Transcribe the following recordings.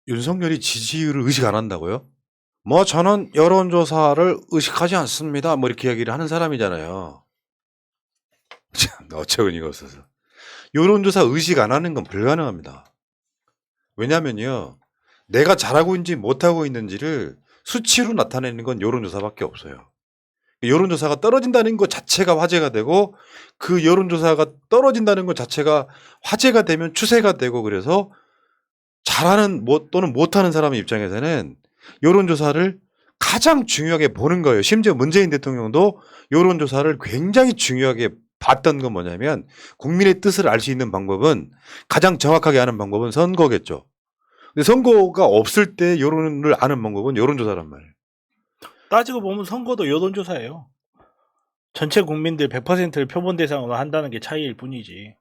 윤석열이 지지율을 의식 안 한다고요? 뭐 저는 여론조사를 의식하지 않습니다. 뭐 이렇게 이야기를 하는 사람이잖아요. 참 어처구니가 없어서. 여론조사 의식 안 하는 건 불가능합니다. 왜냐면요. 내가 잘하고 있는지 못하고 있는지를 수치로 나타내는 건 여론조사밖에 없어요. 여론조사가 떨어진다는 것 자체가 화제가 되고 그 여론조사가 떨어진다는 것 자체가 화제가 되면 추세가 되고 그래서 잘하는 또는 못하는 사람의 입장에서는 여론조사를 가장 중요하게 보는 거예요. 심지어 문재인 대통령도 여론조사를 굉장히 중요하게 봤던 건 뭐냐면 국민의 뜻을 알 수 있는 방법은 가장 정확하게 아는 방법은 선거겠죠. 근데 선거가 없을 때 여론을 아는 방법은 여론조사란 말이에요. 따지고 보면 선거도 여론조사예요. 전체 국민들 100%를 표본 대상으로 한다는 게 차이일 뿐이지.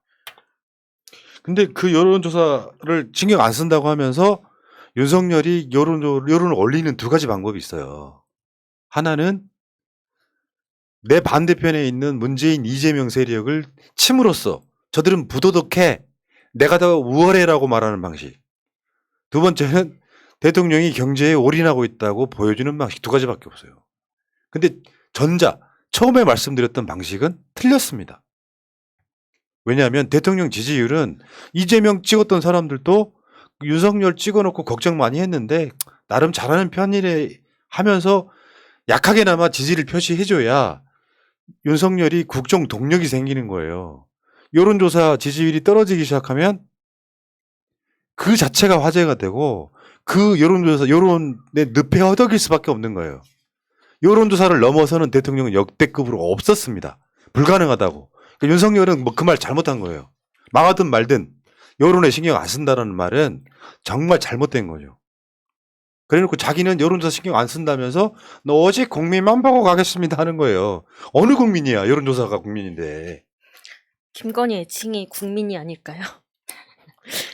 근데 그 여론조사를 신경 안 쓴다고 하면서 윤석열이 여론을 올리는 두 가지 방법이 있어요. 하나는 내 반대편에 있는 문재인 이재명 세력을 침으로써 저들은 부도덕해 내가 더 우월해라고 말하는 방식. 두 번째는 대통령이 경제에 올인하고 있다고 보여주는 방식. 두 가지밖에 없어요. 근데 처음에 말씀드렸던 방식은 틀렸습니다. 왜냐하면 대통령 지지율은 이재명 찍었던 사람들도 윤석열 찍어놓고 걱정 많이 했는데 나름 잘하는 편이래 하면서 약하게나마 지지를 표시해줘야 윤석열이 국정 동력이 생기는 거예요. 여론조사 지지율이 떨어지기 시작하면 그 자체가 화제가 되고 그 여론의 늪에 허덕일 수밖에 없는 거예요. 여론조사를 넘어서는 대통령은 역대급으로 없었습니다. 불가능하다고. 그러니까 윤석열은 뭐 그 말 잘못한 거예요. 망하든 말든 여론에 신경 안 쓴다는 말은 정말 잘못된 거죠. 그래놓고 자기는 여론조사 신경 안 쓴다면서 너 오직 국민만 보고 가겠습니다 하는 거예요. 어느 국민이야? 여론조사가 국민인데. 김건희 애칭이 국민이 아닐까요?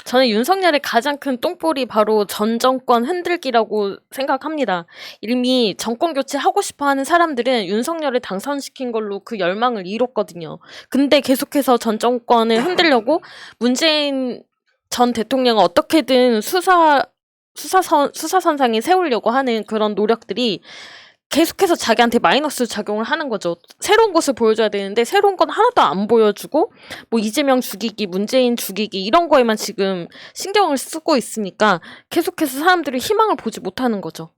저는 윤석열의 가장 큰 똥볼이 바로 전 정권 흔들기라고 생각합니다. 이미 정권 교체하고 싶어하는 사람들은 윤석열을 당선시킨 걸로 그 열망을 이뤘거든요. 근데 계속해서 전 정권을 흔들려고 문재인 전 대통령을 어떻게든 수사선상에 세우려고 하는 그런 노력들이 계속해서 자기한테 마이너스 작용을 하는 거죠. 새로운 것을 보여줘야 되는데 새로운 건 하나도 안 보여주고 뭐 이재명 죽이기, 문재인 죽이기 이런 거에만 지금 신경을 쓰고 있으니까 계속해서 사람들이 희망을 보지 못하는 거죠.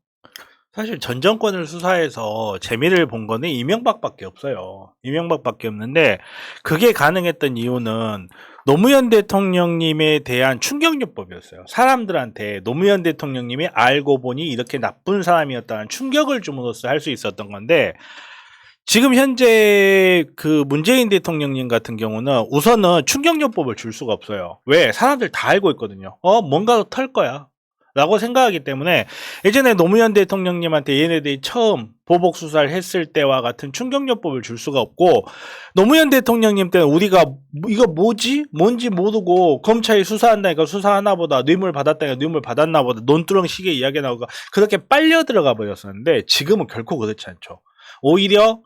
사실 전 정권을 수사해서 재미를 본 거는 이명박밖에 없어요. 이명박밖에 없는데 그게 가능했던 이유는 노무현 대통령님에 대한 충격요법이었어요. 사람들한테 노무현 대통령님이 알고 보니 이렇게 나쁜 사람이었다는 충격을 줌으로써 할 수 있었던 건데 지금 현재 그 문재인 대통령님 같은 경우는 우선은 충격요법을 줄 수가 없어요. 왜? 사람들 다 알고 있거든요. 뭔가 털 거야. 라고 생각하기 때문에 예전에 노무현 대통령님한테 얘네들이 처음 보복 수사를 했을 때와 같은 충격요법을 줄 수가 없고 노무현 대통령님 때는 우리가 이거 뭔지 모르고 검찰이 수사한다니까 수사하나 보다 뇌물 받았다니까 뇌물 받았나 보다 논두렁 시계 이야기 나오고 그렇게 빨려 들어가 버렸었는데 지금은 결코 그렇지 않죠. 오히려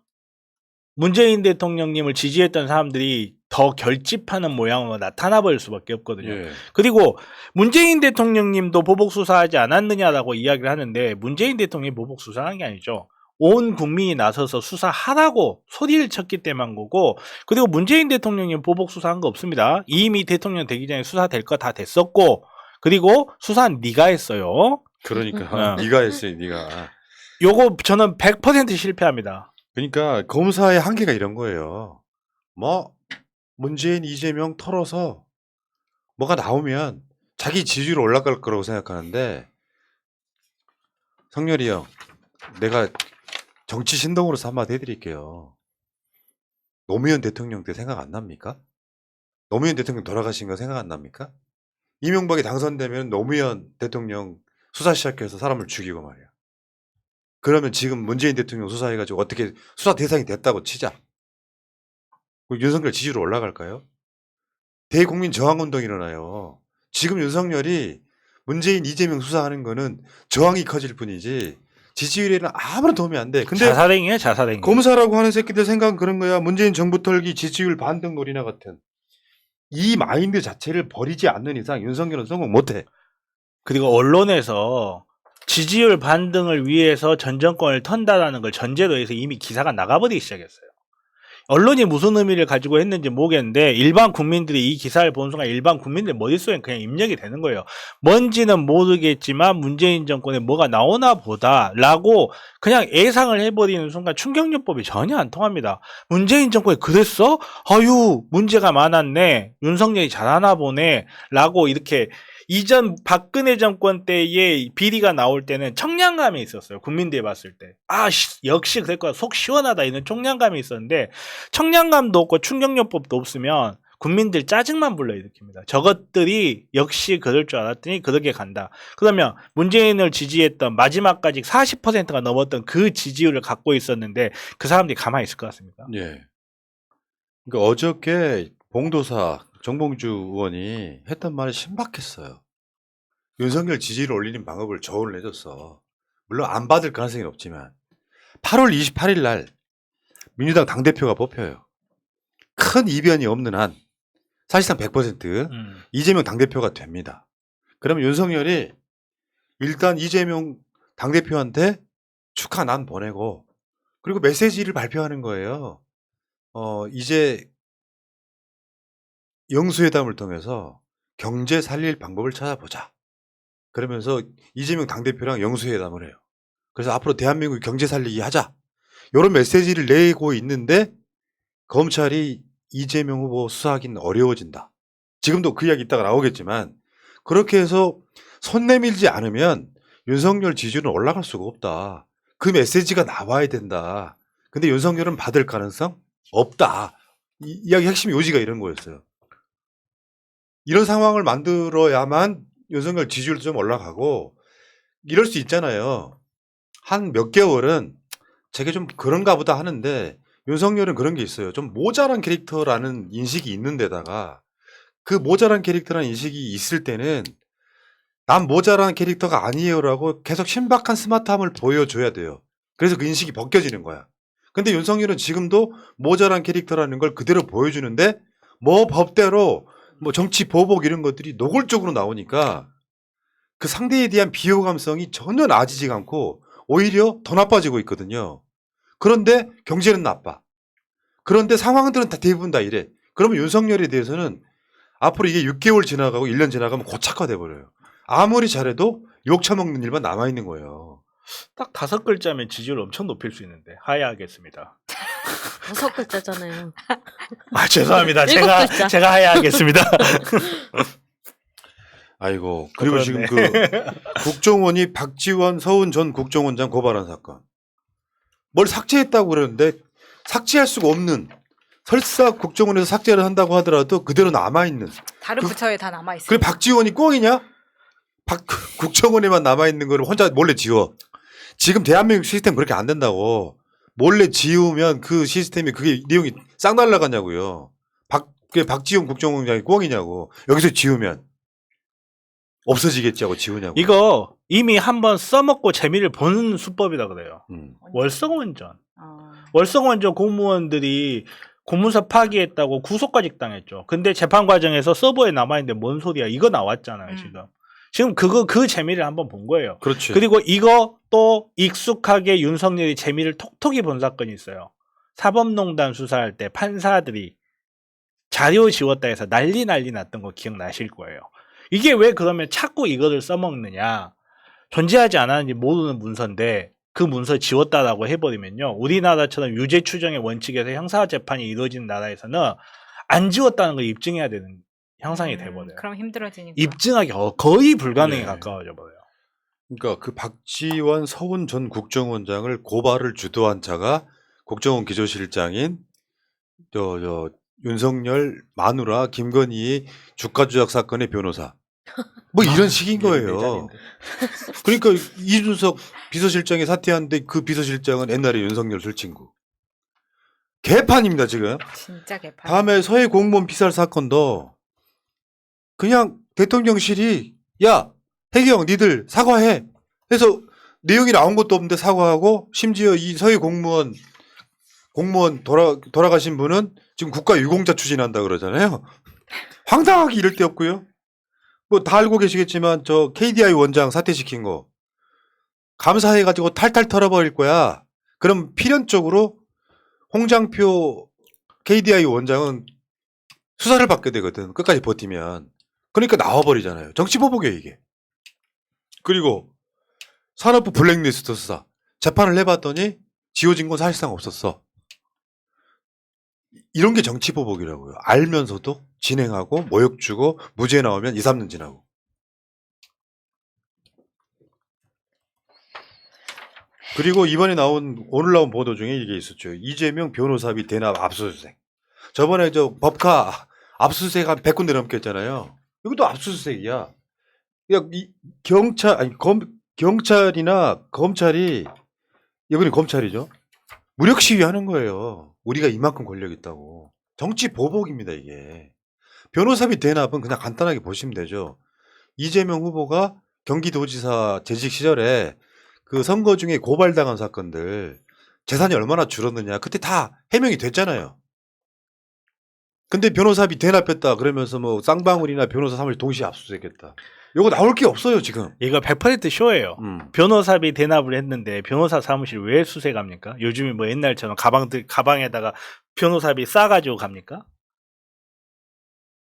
문재인 대통령님을 지지했던 사람들이 더 결집하는 모양으로 나타나 버릴 수밖에 없거든요. 예. 그리고 문재인 대통령님도 보복 수사하지 않았느냐라고 이야기를 하는데 문재인 대통령이 보복 수사한 게 아니죠. 온 국민이 나서서 수사하라고 소리를 쳤기 때문인 거고 그리고 문재인 대통령님 보복 수사한 거 없습니다. 이미 대통령 되기 전에 수사될 거 다 됐었고 그리고 수사는 네가 했어요. 그러니까 네가 했어요. 네가. 요거 저는 100% 실패합니다. 그러니까 검사의 한계가 이런 거예요. 뭐 문재인 이재명 털어서 뭐가 나오면 자기 지지율 올라갈 거라고 생각하는데 성렬이 형 내가 정치 신동으로서 한마디 해드릴게요. 노무현 대통령 때 생각 안 납니까? 노무현 대통령 돌아가신 거 생각 안 납니까? 이명박이 당선되면 노무현 대통령 수사 시작해서 사람을 죽이고 말이야. 그러면 지금 문재인 대통령 수사해가지고 어떻게 수사 대상이 됐다고 치자. 윤석열 지지율 올라갈까요? 대국민 저항운동이 일어나요. 지금 윤석열이 문재인 이재명 수사하는 거는 저항이 커질 뿐이지 지지율에는 아무런 도움이 안 돼. 근데 자살행위야 자살행위. 검사라고 하는 새끼들 생각은 그런 거야. 문재인 정부 털기 지지율 반등 놀이나 같은. 이 마인드 자체를 버리지 않는 이상 윤석열은 성공 못해. 그리고 언론에서 지지율 반등을 위해서 전 정권을 턴다라는 걸 전제로 해서 이미 기사가 나가버리기 시작했어요. 언론이 무슨 의미를 가지고 했는지 모르겠는데 일반 국민들이 이 기사를 본 순간 일반 국민들 머릿속엔 그냥 입력이 되는 거예요. 뭔지는 모르겠지만 문재인 정권에 뭐가 나오나 보다라고 그냥 예상을 해버리는 순간 충격요법이 전혀 안 통합니다. 문재인 정권이 그랬어? 아유 문제가 많았네. 윤석열이 잘하나 보네. 라고 이렇게 이전 박근혜 정권 때의 비리가 나올 때는 청량감이 있었어요. 국민들이 봤을 때. 역시 그럴 거야. 속 시원하다. 이런 청량감이 있었는데 청량감도 없고 충격요법도 없으면 국민들 짜증만 불러일으킵니다. 저것들이 역시 그럴 줄 알았더니 그렇게 간다. 그러면 문재인을 지지했던 마지막까지 40%가 넘었던 그 지지율을 갖고 있었는데 그 사람들이 가만히 있을 것 같습니다. 예. 그러니까 어저께 봉도사 정봉주 의원이 했던 말이 신박했어요. 윤석열 지지를 올리는 방법을 조언을 해줬어. 물론 안 받을 가능성이 높지만 8월 28일 날 민주당 당대표가 뽑혀요. 큰 이변이 없는 한 사실상 100% 이재명 당대표가 됩니다. 그러면 윤석열이 일단 이재명 당대표한테 축하난 보내고 그리고 메시지를 발표하는 거예요. 이제 영수회담을 통해서 경제 살릴 방법을 찾아보자. 그러면서 이재명 당대표랑 영수회담을 해요. 그래서 앞으로 대한민국 경제 살리기 하자. 이런 메시지를 내고 있는데 검찰이 이재명 후보 수사하기는 어려워진다. 지금도 그 이야기 이따가 나오겠지만 그렇게 해서 손 내밀지 않으면 윤석열 지지율은 올라갈 수가 없다. 그 메시지가 나와야 된다. 근데 윤석열은 받을 가능성 없다. 이 이야기 핵심 요지가 이런 거였어요. 이런 상황을 만들어야만 윤석열 지지율도 좀 올라가고 이럴 수 있잖아요. 한 몇 개월은 제게 좀 그런가 보다 하는데 윤석열은 그런 게 있어요. 좀 모자란 캐릭터라는 인식이 있는 데다가 그 모자란 캐릭터라는 인식이 있을 때는 난 모자란 캐릭터가 아니에요라고 계속 신박한 스마트함을 보여줘야 돼요. 그래서 그 인식이 벗겨지는 거야. 근데 윤석열은 지금도 모자란 캐릭터라는 걸 그대로 보여주는데 뭐 법대로 뭐 정치 보복 이런 것들이 노골적으로 나오니까 그 상대에 대한 비호감성이 전혀 나아지지가 않고 오히려 더 나빠지고 있거든요. 그런데 경제는 나빠. 그런데 상황들은 다 대부분 다 이래. 그러면 윤석열에 대해서는 앞으로 이게 6개월 지나가고 1년 지나가면 고착화돼 버려요. 아무리 잘해도 욕 처먹는 일만 남아있는 거예요. 딱 5글자면 지지율 엄청 높일 수 있는데 하야하겠습니다. 6글자잖아요. 죄송합니다. 7글자. 제가 하야하겠습니다. 아이고. 그리고 그렇네. 지금 그 국정원이 박지원 서훈 전 국정원장 고발한 사건. 뭘 삭제했다고 그러는데 삭제할 수가 없는 설사 국정원에서 삭제를 한다고 하더라도 그대로 남아있는. 다른 부처에 다 남아 있어요. 그래 박지원이 꽁이냐? 국정원에만 남아있는 거를 혼자 몰래 지워. 지금 대한민국 시스템 그렇게 안 된다고. 몰래 지우면 그 시스템이 그게 내용이 싹 날라가냐고요. 박지원 국정원장이 꽁이냐고. 여기서 지우면 없어지겠지 하고 지우냐고. 이거 이미 한번 써먹고 재미를 보는 수법이라 그래요. 월성원전. 월성원전 공무원들이 공문서 파기했다고 구속까지 당했죠. 근데 재판 과정에서 서버에 남아있는데 뭔 소리야. 이거 나왔잖아요, 지금. 지금 그 재미를 한번 본 거예요. 그렇지. 그리고 이거 또 익숙하게 윤석열이 재미를 톡톡히 본 사건이 있어요. 사법농단 수사할 때 판사들이 자료 지웠다 해서 난리 났던 거 기억나실 거예요. 이게 왜 그러면 자꾸 이거를 써먹느냐. 존재하지 않았는지 모르는 문서인데 그 문서 지웠다라고 해버리면요. 우리나라처럼 유죄 추정의 원칙에서 형사재판이 이루어지는 나라에서는 안 지웠다는 걸 입증해야 되는 형상이 돼버려요. 그럼 힘들어지니까. 입증하기 거의 불가능에 네. 가까워져 버려요. 그러니까 그 박지원 서훈 전 국정원장을 고발을 주도한 자가 국정원 기조실장인 윤석열 마누라 김건희의 주가 조작 사건의 변호사. 뭐 이런 식인 거예요. 그러니까 이준석 비서실장이 사퇴하는데 그 비서실장은 옛날에 윤석열 술친구. 개판입니다 지금. 진짜 개판. 다음에 서해 공무원 피살 사건도 그냥 대통령실이 야 해경 니들 사과해 해서 내용이 나온 것도 없는데 사과하고 심지어 이 서해 공무원 돌아가신 분은 지금 국가유공자 추진한다 그러잖아요. 황당하게 이럴 데 없고요. 뭐 다 알고 계시겠지만 저 KDI 원장 사퇴시킨 거 감사해가지고 탈탈 털어버릴 거야. 그럼 필연적으로 홍장표 KDI 원장은 수사를 받게 되거든. 끝까지 버티면. 그러니까 나와버리잖아요. 정치보복이에요 이게. 그리고 산업부 블랙리스트 수사 재판을 해봤더니 지워진 건 사실상 없었어. 이런 게 정치보복이라고요. 알면서도 진행하고 모욕 주고 무죄 나오면 2, 3년 지나고. 그리고 이번에 오늘 나온 보도 중에 이게 있었죠. 이재명 변호사비 대납 압수수색. 저번에 저 법카 압수수색 한 100군데 넘게 했잖아요. 이것도 압수수색이야. 경찰이나 검찰이, 이번에 검찰이죠. 무력 시위하는 거예요. 우리가 이만큼 권력 있다고. 정치 보복입니다 이게. 변호사비 대납은 그냥 간단하게 보시면 되죠. 이재명 후보가 경기도지사 재직 시절에 그 선거 중에 고발당한 사건들 재산이 얼마나 줄었느냐 그때 다 해명이 됐잖아요. 근데 변호사비 대납했다 그러면서 뭐 쌍방울이나 변호사 사무실 동시에 압수수색했다. 이거 나올 게 없어요 지금. 이거 100% 쇼예요. 변호사비 대납을 했는데 변호사 사무실 왜 수색합니까? 요즘에 뭐 옛날처럼 가방에다가 변호사비 싸가지고 갑니까?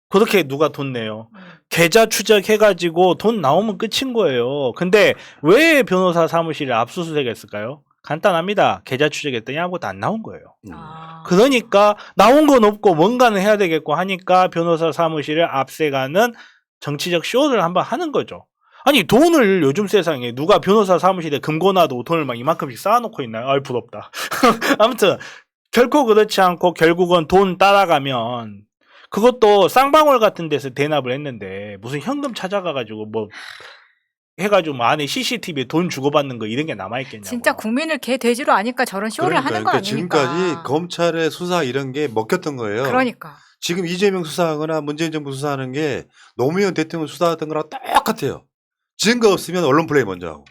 그렇게 누가 돈 내요? 계좌 추적해가지고 돈 나오면 끝인 거예요. 근데 왜 변호사 사무실에 압수수색했을까요? 간단합니다. 계좌 추적했더니 아무것도 안 나온 거예요. 아. 그러니까 나온 건 없고 뭔가는 해야 되겠고 하니까 변호사 사무실을 압색하는 정치적 쇼를 한번 하는 거죠. 아니 돈을 요즘 세상에 누가 변호사 사무실에 금고놔도 돈을 막 이만큼씩 쌓아놓고 있나요? 아이 부럽다. 아무튼 결코 그렇지 않고 결국은 돈 따라가면 그것도 쌍방울 같은 데서 대납을 했는데 무슨 현금 찾아가가지고 뭐 해가지고 뭐 안에 CCTV에 돈 주고받는 거 이런 게 남아있겠냐고. 진짜 국민을 개 돼지로 아니까 저런 쇼를 하는 거 아닙니까? 지금까지 검찰의 수사 이런 게 먹혔던 거예요. 그러니까. 지금 이재명 수사하거나 문재인 정부 수사하는 게 노무현 대통령 수사하던 거랑 똑같아요. 증거 없으면 언론 플레이 먼저 하고.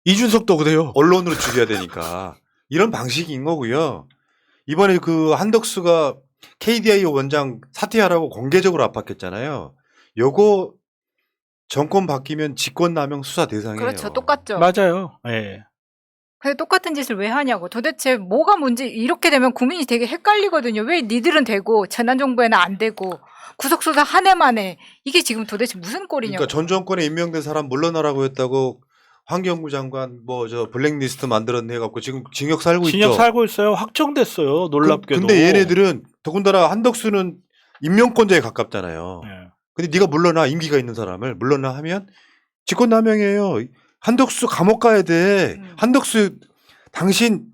이준석도 그래요. 언론으로 죽여야 되니까. 이런 방식인 거고요. 이번에 그 한덕수가 KDI 원장 사퇴하라고 공개적으로 압박했잖아요. 요거 정권 바뀌면 직권남용 수사 대상이에요. 그렇죠. 똑같죠. 맞아요. 예. 근데 똑같은 짓을 왜 하냐고. 도대체 뭐가 문제, 이렇게 되면 국민이 되게 헷갈리거든요. 왜 니들은 되고 재난정부에는 안 되고 구속수사 한 해만 해. 이게 지금 도대체 무슨 꼴이냐고. 그러니까 전 정권에 임명된 사람 물러나라고 했다고 환경부 장관 뭐 저 블랙리스트 만들었네 해갖고 지금 징역 살고 있죠. 징역 살고 있어요. 확정됐어요. 놀랍게도. 근데 얘네들은 더군다나 한덕수는 임명권자에 가깝잖아요. 예. 근데 네가 물러나 임기가 있는 사람을 물러나 하면 직권남용이에요. 한덕수 감옥 가야 돼. 한덕수 당신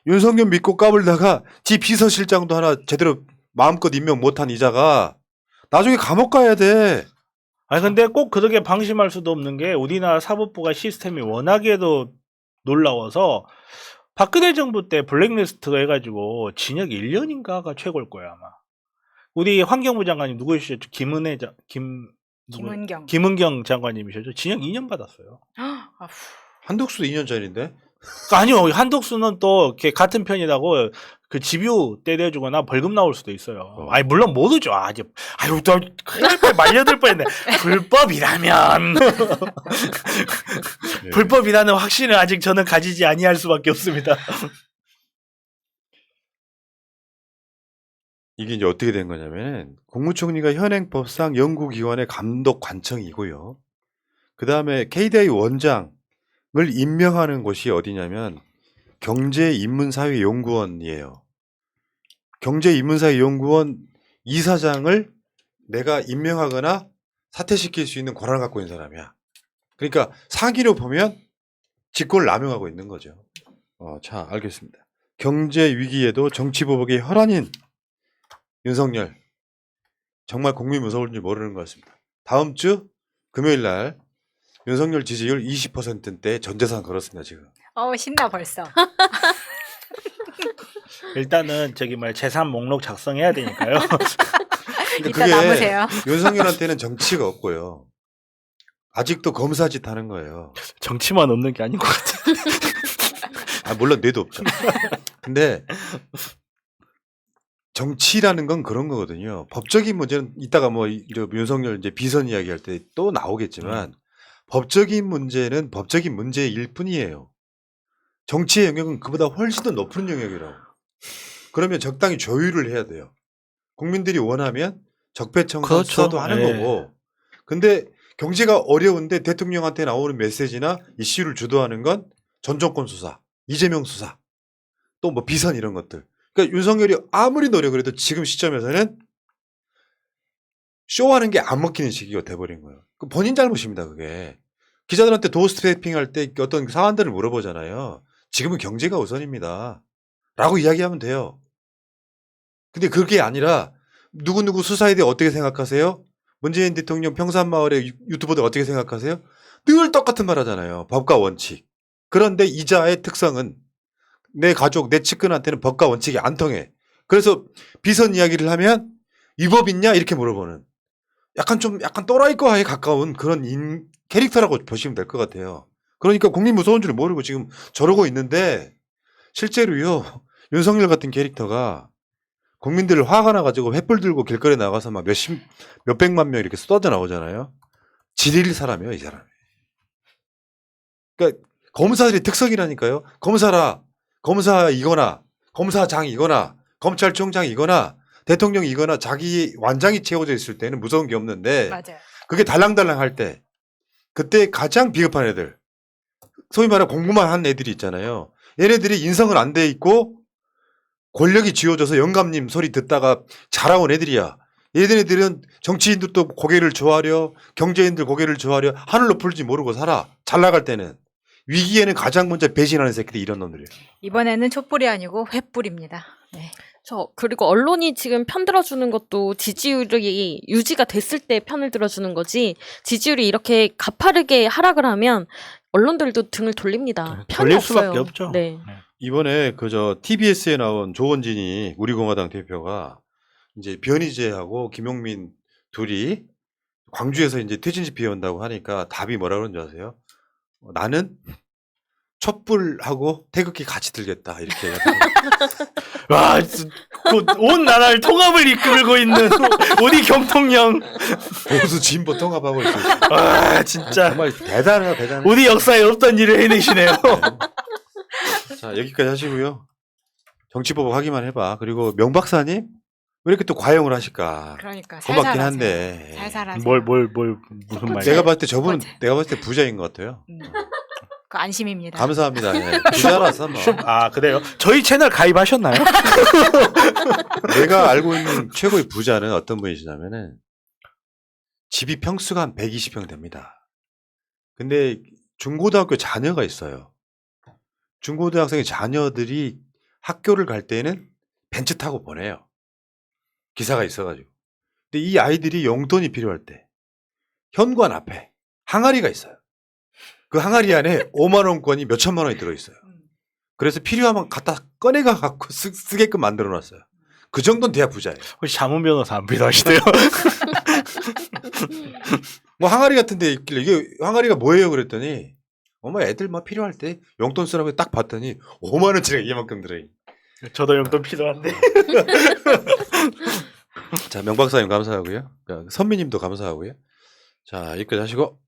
윤석열 믿고 까불다가 지 비서실장도 하나 제대로 마음껏 임명 못한 이자가 나중에 감옥 가야 돼. 아니 근데 꼭 그렇게 방심할 수도 없는 게 우리나라 사법부가 시스템이 워낙에도 놀라워서 박근혜 정부 때 블랙리스트가 해가지고 징역 1년인가가 최고일 거예요 아마. 우리 환경부 장관이 누구시죠? 김은경 장관님이셨죠? 징역 2년 받았어요. 아휴. 한덕수도 2년 전인데. 아니요, 한덕수는 또 이렇게 같은 편이라고 그 집유 때려주거나 벌금 나올 수도 있어요. 아니 물론 모르죠. 아주 아유 또 큰일 날 뻔 말려들 뻔했네. 불법이라면 네. 불법이라는 확신을 아직 저는 가지지 아니할 수밖에 없습니다. 이게 이제 어떻게 된 거냐면 국무총리가 현행법상 연구기관의 감독 관청이고요. 그 다음에 KDI 원장을 임명하는 곳이 어디냐면 경제인문사회연구원이에요. 경제인문사회연구원 이사장을 내가 임명하거나 사퇴시킬 수 있는 권한을 갖고 있는 사람이야. 그러니까 상기로 보면 직권을 남용하고 있는 거죠. 자, 알겠습니다. 경제 위기에도 정치보복의 혈안인 윤석열. 정말 국민 무서울 줄 모르는 것 같습니다. 다음 주 금요일 날 윤석열 지지율 20%대 전재산 걸었습니다, 지금. 신나 벌써. 일단은 저기 재산 목록 작성해야 되니까요. 이따 남으세요. 윤석열한테는 정치가 없고요. 아직도 검사짓 하는 거예요. 정치만 없는 게 아닌 것 같아요. 물론 뇌도 없죠. 근데 정치라는 건 그런 거거든요. 법적인 문제는 이따가 뭐 윤석열 이제 비선 이야기할 때 또 나오겠지만 법적인 문제는 법적인 문제일 뿐이에요. 정치의 영역은 그보다 훨씬 더 높은 영역이라고. 그러면 적당히 조율을 해야 돼요. 국민들이 원하면 적폐청산 그렇죠. 수사도 하는 예. 거고. 근데 경제가 어려운데 대통령한테 나오는 메시지나 이슈를 주도하는 건 전 정권 수사, 이재명 수사, 또 뭐 비선 이런 것들. 그러니까 윤석열이 아무리 노력을 해도 지금 시점에서는 쇼하는 게 안 먹히는 시기가 돼버린 거예요. 그 본인 잘못입니다, 그게. 기자들한테 도어 스태핑 할 때 어떤 사안들을 물어보잖아요. 지금은 경제가 우선입니다. 라고 이야기하면 돼요. 근데 그게 아니라 누구누구 수사에 대해 어떻게 생각하세요? 문재인 대통령 평산마을의 유튜버들 어떻게 생각하세요? 늘 똑같은 말 하잖아요. 법과 원칙. 그런데 이자의 특성은 내 가족, 내 측근한테는 법과 원칙이 안 통해. 그래서 비선 이야기를 하면 위법 있냐? 이렇게 물어보는. 약간 또라이과에 가까운 그런 캐릭터라고 보시면 될 것 같아요. 그러니까 국민 무서운 줄 모르고 지금 저러고 있는데 실제로요. 윤석열 같은 캐릭터가 국민들을 화가 나가지고 횃불 들고 길거리에 나가서 막 몇백만 명 이렇게 쏟아져 나오잖아요. 지릴 사람이에요, 이 사람이. 그러니까 검사들의 특성이라니까요. 검사이거나 검사장이거나 검찰총장이거나 대통령이거나 자기 완장이 채워져 있을 때는 무서운 게 없는데 맞아요. 그게 달랑달랑 할 때 그때 가장 비겁한 애들 소위 말해 공부만 한 애들이 있잖아요. 얘네들이 인성은 안 돼 있고 권력이 쥐어져서 영감님 소리 듣다가 자라온 애들이야. 얘네들은 정치인들도 고개를 조아려 경제인들 고개를 조아려 하늘 높을지 모르고 살아. 잘 나갈 때는. 위기에는 가장 먼저 배신하는 새끼들이 이런 놈들이에요. 이번에는 촛불이 아니고 횃불입니다. 네. 그리고 언론이 지금 편 들어주는 것도 지지율이 유지가 됐을 때 편을 들어주는 거지 지지율이 이렇게 가파르게 하락을 하면 언론들도 등을 돌립니다. 편이 돌릴 수밖에 없어요. 없죠. 네. 이번에 TBS에 나온 조원진이 우리공화당 대표가 이제 변희재하고 김용민 둘이 광주에서 이제 퇴진식 피운다고 하니까 답이 뭐라 그러는지 아세요? 나는 촛불하고 태극기 같이 들겠다 이렇게 와, 온 나라를 통합을 이끌고 있는 우리 경통령. 보수 진보 통합하고 있어요. 와, 진짜 정말 대단해. 우리 역사에 없던 일을 해내시네요. 자, 여기까지 하시고요. 정치보복 하기만 해봐. 그리고 명 박사님 왜 이렇게 또 과용을 하실까? 그러니까 고맙긴 한데. 살살하세요. 뭘 무슨 말이야? 내가 봤을 때 저분은 내가 봤을 때 부자인 것 같아요. 그 안심입니다. 감사합니다. 예. 부자라서 뭐. 아, 그래요? 저희 채널 가입하셨나요? 내가 알고 있는 최고의 부자는 어떤 분이시냐면은 집이 평수가 한 120평 됩니다. 근데 중고등학교 자녀가 있어요. 중고등학생의 자녀들이 학교를 갈 때는 벤츠 타고 보내요. 기사가 있어가지고. 근데 이 아이들이 용돈이 필요할 때 현관 앞에 항아리가 있어요. 그 항아리 안에 5만 원권이 몇 천만 원이 들어있어요. 그래서 필요하면 갖다 꺼내가 갖고 쓰게끔 만들어놨어요. 그 정도는 돼야 부자예요. 혹시 자문 변호사 안 필요하시대요? 뭐 항아리 같은 데 있길래 이게 항아리가 뭐예요 그랬더니 어머 애들 뭐 필요할 때 용돈 쓰라고 딱 봤더니 5만 원짜리가 이만큼 들어있. 저도 용돈 필요한데. 자, 명 박사님 감사하고요. 선미님도 감사하고요. 자, 여기까지 하시고